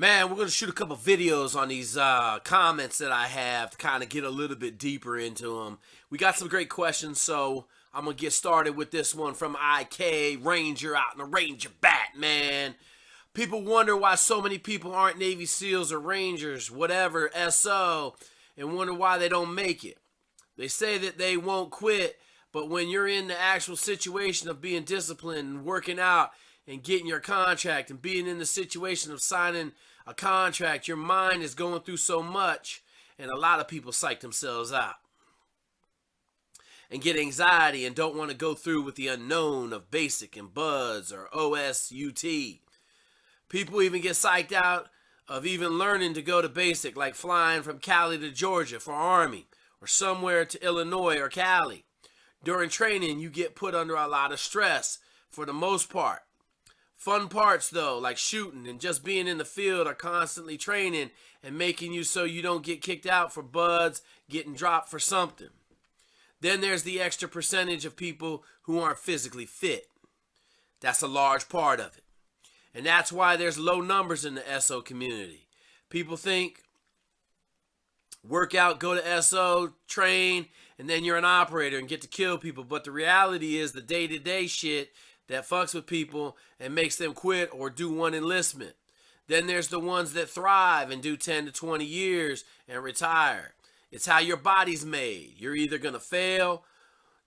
Man, we're going to shoot a couple videos on these comments that I have to kind of get a little bit deeper into them. We got some great questions, so I'm going to get started with this one from IK Ranger out in the Ranger Bat, man. People wonder why so many people aren't Navy SEALs or Rangers, whatever, SO, and wonder why they don't make it. They say that they won't quit, but when you're in the actual situation of being disciplined and working out and getting your contract and being in the situation of signing a contract, your mind is going through so much, and a lot of people psych themselves out and get anxiety and don't want to go through with the unknown of basic and buds or OSUT. People even get psyched out of even learning to go to basic, like flying from Cali to Georgia for Army or somewhere to Illinois or Cali. During training, you get put under a lot of stress for the most part. Fun parts, though, like shooting and just being in the field, are constantly training and making you so you don't get kicked out for buds getting dropped for something. Then there's the extra percentage of people who aren't physically fit. That's a large part of it. And that's why there's low numbers in the SO community. People think work out, go to SO, train, and then you're an operator and get to kill people. But the reality is the day-to-day shit that fucks with people and makes them quit or do one enlistment. Then there's the ones that thrive and do 10 to 20 years and retire. It's how your body's made. You're either going to fail,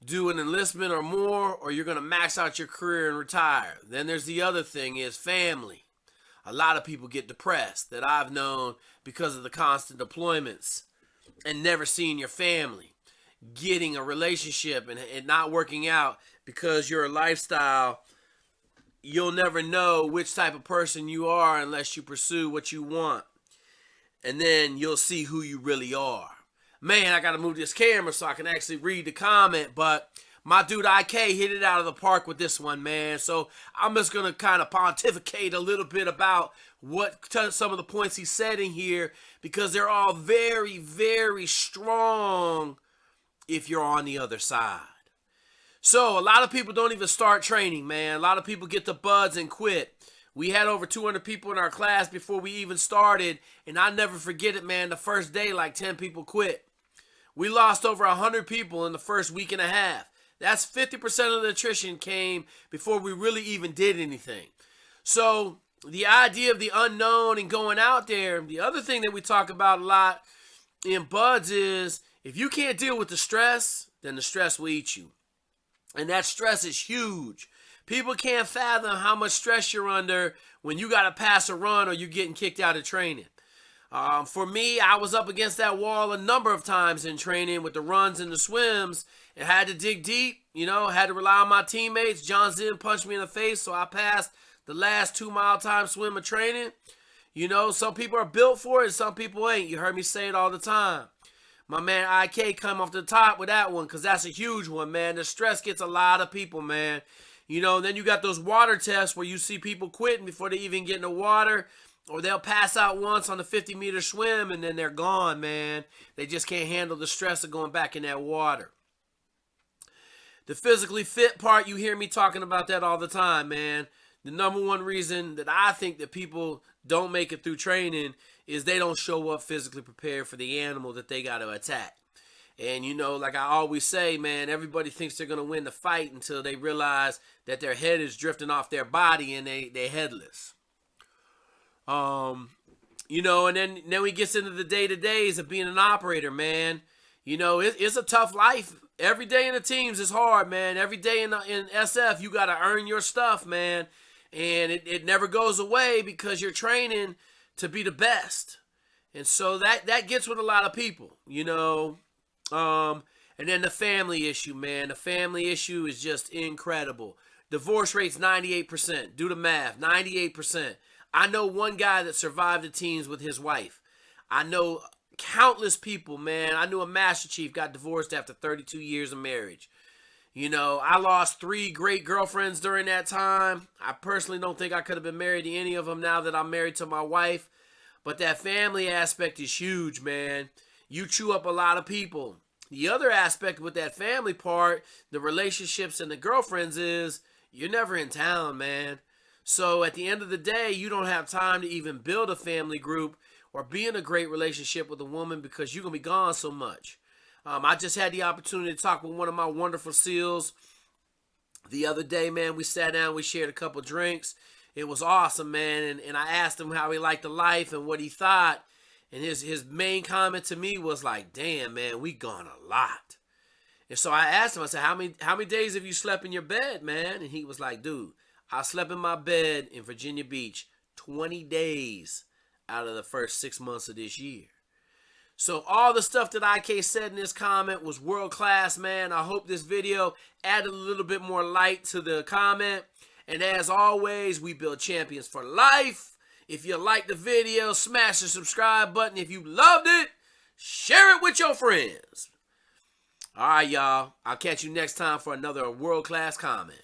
do an enlistment or more, or you're going to max out your career and retire. Then there's the other thing is family. A lot of people get depressed that I've known because of the constant deployments and never seeing your family. Getting a relationship and not working out because your lifestyle, you'll never know which type of person you are unless you pursue what you want. And then you'll see who you really are. Man, I got to move this camera so I can actually read the comment, but my dude IK hit it out of the park with this one, man. So I'm just going to kind of pontificate a little bit about some of the points he said in here, because they're all very, very strong if you're on the other side. So a lot of people don't even start training, man. A lot of people get the buds and quit. We had over 200 people in our class before we even started, and I never forget it, man. The first day, like 10 people quit. We lost over 100 people in the first week and a half. That's 50% of the attrition came before we really even did anything. So the idea of the unknown and going out there, the other thing that we talk about a lot in buds is if you can't deal with the stress, then the stress will eat you. And that stress is huge. People can't fathom how much stress you're under when you got to pass a run or you're getting kicked out of training. For me, I was up against that wall a number of times in training with the runs and the swims and had to dig deep, had to rely on my teammates. John Zinn punched me in the face, so I passed the last 2-mile time swim of training. Some people are built for it and some people ain't. You heard me say it all the time. My man IK come off the top with that one because that's a huge one, man. The stress gets a lot of people, man. Then you got those water tests where you see people quitting before they even get in the water, or they'll pass out once on the 50-meter swim and then they're gone, man. They just can't handle the stress of going back in that water. The physically fit part, you hear me talking about that all the time, man. The number one reason that I think that people don't make it through training is they don't show up physically prepared for the animal that they got to attack. And like I always say, man, everybody thinks they're going to win the fight until they realize that their head is drifting off their body and they're headless. And then we get into the day-to-days of being an operator, man. It's a tough life. Every day in the teams is hard, man. Every day in SF, you got to earn your stuff, man. And it never goes away because you're training to be the best. And so that gets with a lot of people, and then the family issue, man. The family issue is just incredible. Divorce rate's 98%. Do the math, 98%. I know one guy that survived the teens with his wife. I know countless people, man. I knew a Master Chief got divorced after 32 years of marriage. I lost 3 great girlfriends during that time. I personally don't think I could have been married to any of them now that I'm married to my wife. But that family aspect is huge, man. You chew up a lot of people. The other aspect with that family part, the relationships and the girlfriends, is you're never in town, man. So at the end of the day, you don't have time to even build a family group or be in a great relationship with a woman because you're going to be gone so much. I just had the opportunity to talk with one of my wonderful SEALs the other day, man. We sat down, we shared a couple drinks. It was awesome, man. And I asked him how he liked the life and what he thought. And his main comment to me was like, damn, man, we gone a lot. And so I asked him, I said, how many days have you slept in your bed, man? And he was like, dude, I slept in my bed in Virginia Beach 20 days out of the first 6 months of this year. So all the stuff that IK said in this comment was world class, man. I hope this video added a little bit more light to the comment. And as always, we build champions for life. If you liked the video, smash the subscribe button. If you loved it, share it with your friends. All right, y'all. I'll catch you next time for another world class comment.